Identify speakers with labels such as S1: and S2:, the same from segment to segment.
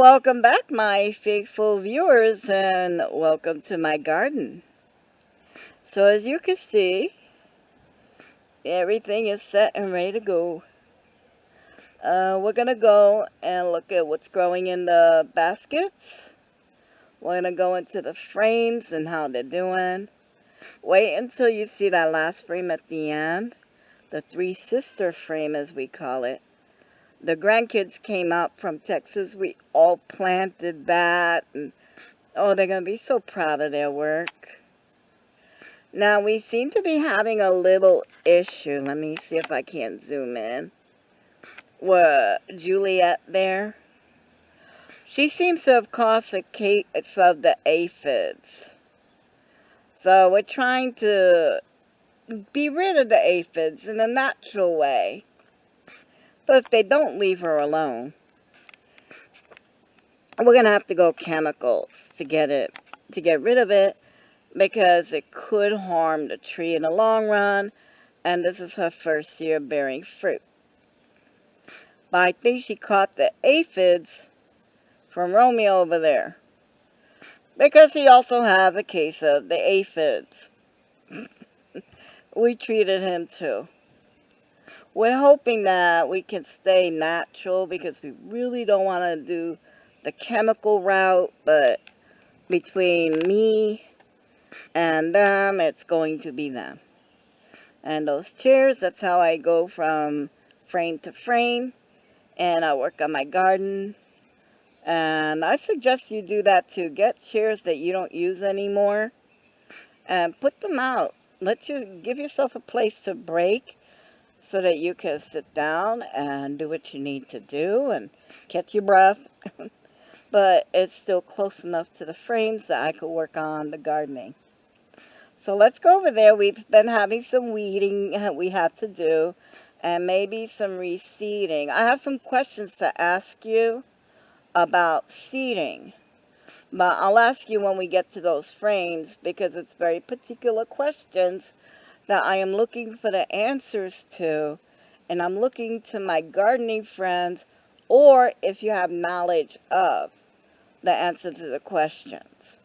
S1: Welcome back, my faithful viewers, and welcome to my garden. So as you can see, everything is set and ready to go. We're going to go and look at what's growing in the baskets. We're going to go into the frames and how they're doing. Wait until you see that last frame at the end, the three sister frame as we call it. The grandkids came out from Texas. We all planted that, and oh, they're going to be so proud of their work. Now, we seem to be having a little issue. Let me see if I can zoom in. With Juliet there. She seems to have caused a case of the aphids. So we're trying to be rid of the aphids in a natural way. But if they don't leave her alone, we're going to have to go chemicals to get rid of it, because it could harm the tree in the long run, and this is her first year bearing fruit. But I think she caught the aphids from Romeo over there, because he also has a case of the aphids. We treated him too. We're hoping that we can stay natural, because we really don't want to do the chemical route, but between me and them, it's going to be them. And those chairs, that's how I go from frame to frame, and I work on my garden. And I suggest you do that too. Get chairs that you don't use anymore and put them out. Give yourself a place to break so that you can sit down and do what you need to do and catch your breath. But it's still close enough to the frames that I could work on the gardening. So let's go over there. We've been having some weeding we have to do, and maybe some reseeding. I have some questions to ask you about seeding, but I'll ask you when we get to those frames, because it's very particular questions that I am looking for the answers to, and I'm looking to my gardening friends, or if you have knowledge of the answer to the questions.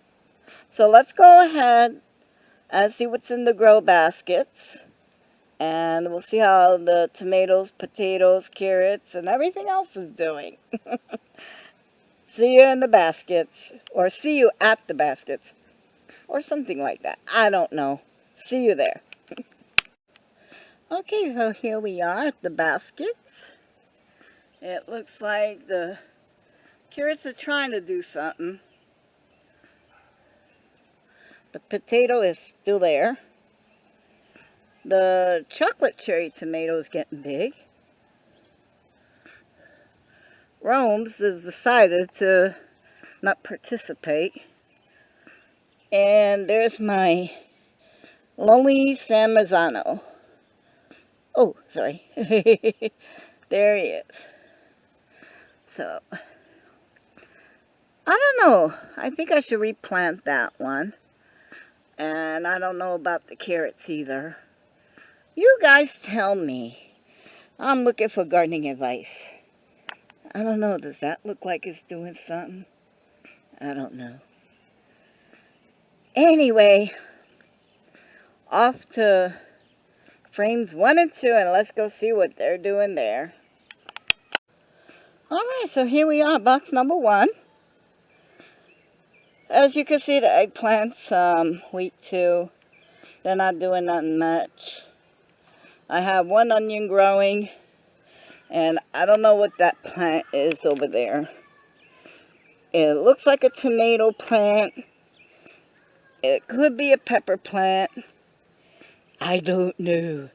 S1: So let's go ahead and see what's in the grow baskets, and we'll see how the tomatoes, potatoes, carrots, and everything else is doing. See you in the baskets, or see you at the baskets, or something like that. I don't know. See you there. Okay, so here we are at the baskets. It looks like the carrots are trying to do something. The potato is still there. The chocolate cherry tomato is getting big. Rome's has decided to not participate. And there's my lonely San Marzano. Oh, sorry. There he is. So, I don't know. I think I should replant that one. And I don't know about the carrots either. You guys tell me. I'm looking for gardening advice. I don't know. Does that look like it's doing something? I don't know. Anyway, off to frames 1 and 2, and let's go see what they're doing there. Alright, so here we are, box number 1. As you can see, the eggplants, wheat too. They're not doing nothing much. I have one onion growing, and I don't know what that plant is over there. It looks like a tomato plant. It could be a pepper plant. I don't know.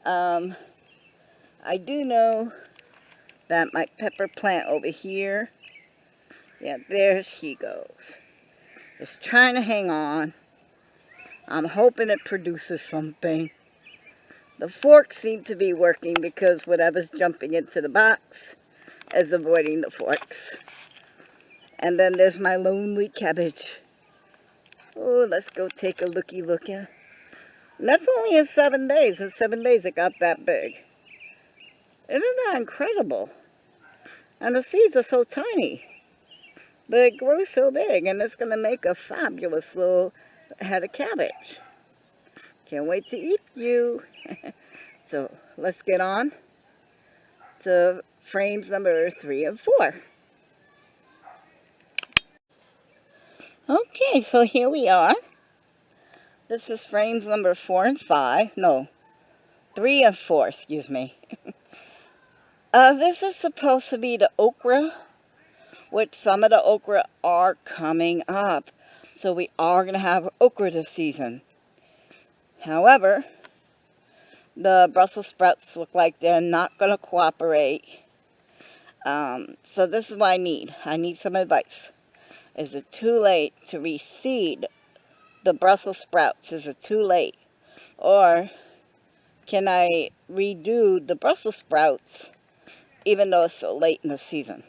S1: I do know that my pepper plant over here, yeah, there she goes. Just trying to hang on. I'm hoping it produces something. The forks seem to be working, because whatever's jumping into the box is avoiding the forks. And then there's my lonely cabbage. Oh, let's go take a looky look at. And that's only in 7 days. In 7 days it got that big. Isn't that incredible? And the seeds are so tiny, but it grew so big, and it's going to make a fabulous little head of cabbage. Can't wait to eat you. So let's get on to frames number 3 and 4. Okay, so here we are. This is frames number 4 and 5. No, 3 and 4, excuse me. This is supposed to be the okra, which some of the okra are coming up. So we are going to have okra this season. However, the Brussels sprouts look like they're not going to cooperate. So this is what I need. I need some advice. Is it too late to reseed the Brussels sprouts? Is it too late? Or can I redo the Brussels sprouts even though it's so late in the season?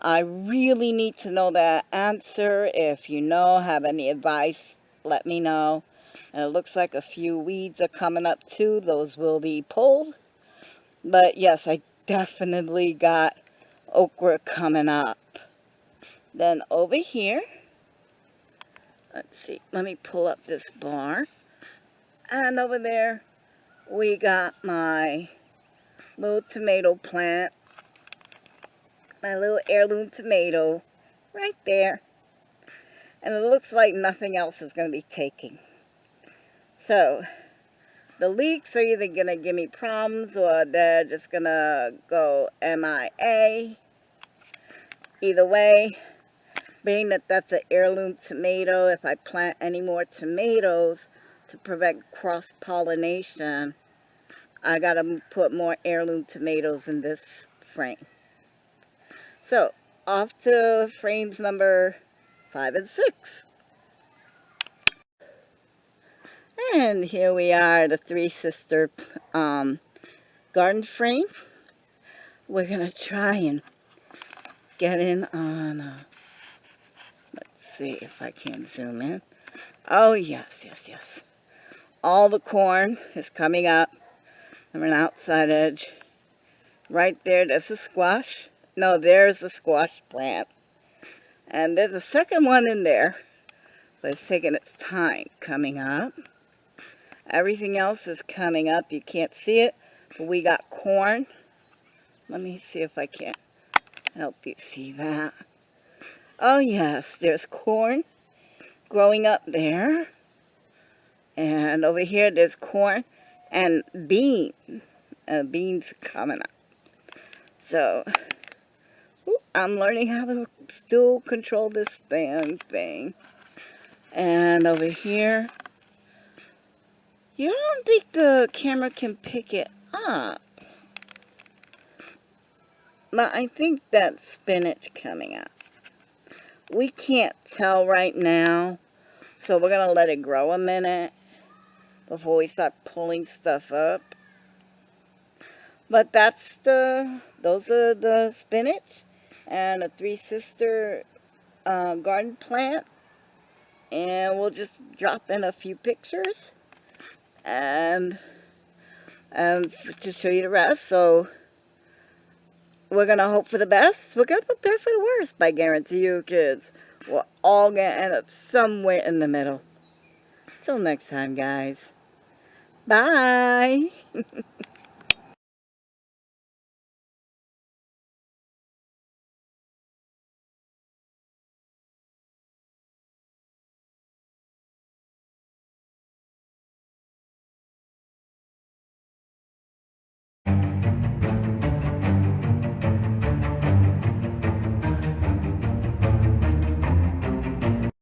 S1: I really need to know that answer. If you know, have any advice, let me know. And it looks like a few weeds are coming up too. Those will be pulled. But yes, I definitely got okra coming up. Then over here, let's see, let me pull up this bar. And over there, we got my little tomato plant. My little heirloom tomato right there. And it looks like nothing else is going to be taking. So, the leeks are either going to give me problems or they're just going to go MIA. Either way, being that that's an heirloom tomato, if I plant any more tomatoes to prevent cross-pollination, I got to put more heirloom tomatoes in this frame. So, off to frames number 5 and 6. And here we are, the Three Sister garden frame. We're going to try and get in on, let's see if I can zoom in. Oh, yes. All the corn is coming up. I'm an outside edge. Right there, there's a squash. No, there's a squash plant. And there's a second one in there, but it's taking its time coming up. Everything else is coming up. You can't see it, but we got corn. Let me see if I can help you see that. Oh yes, there's corn growing up there. And over here there's corn and beans. Beans coming up. So, I'm learning how to still control this damn thing. And over here, you don't think the camera can pick it up. But I think that's spinach coming up. We can't tell right now, so we're going to let it grow a minute before we start pulling stuff up. But those are the spinach and a Three Sister garden plant. And we'll just drop in a few pictures and to show you the rest. So we're going to hope for the best. We're going to prepare for the worst, I guarantee you, kids. We're all going to end up somewhere in the middle. Till next time, guys. Bye.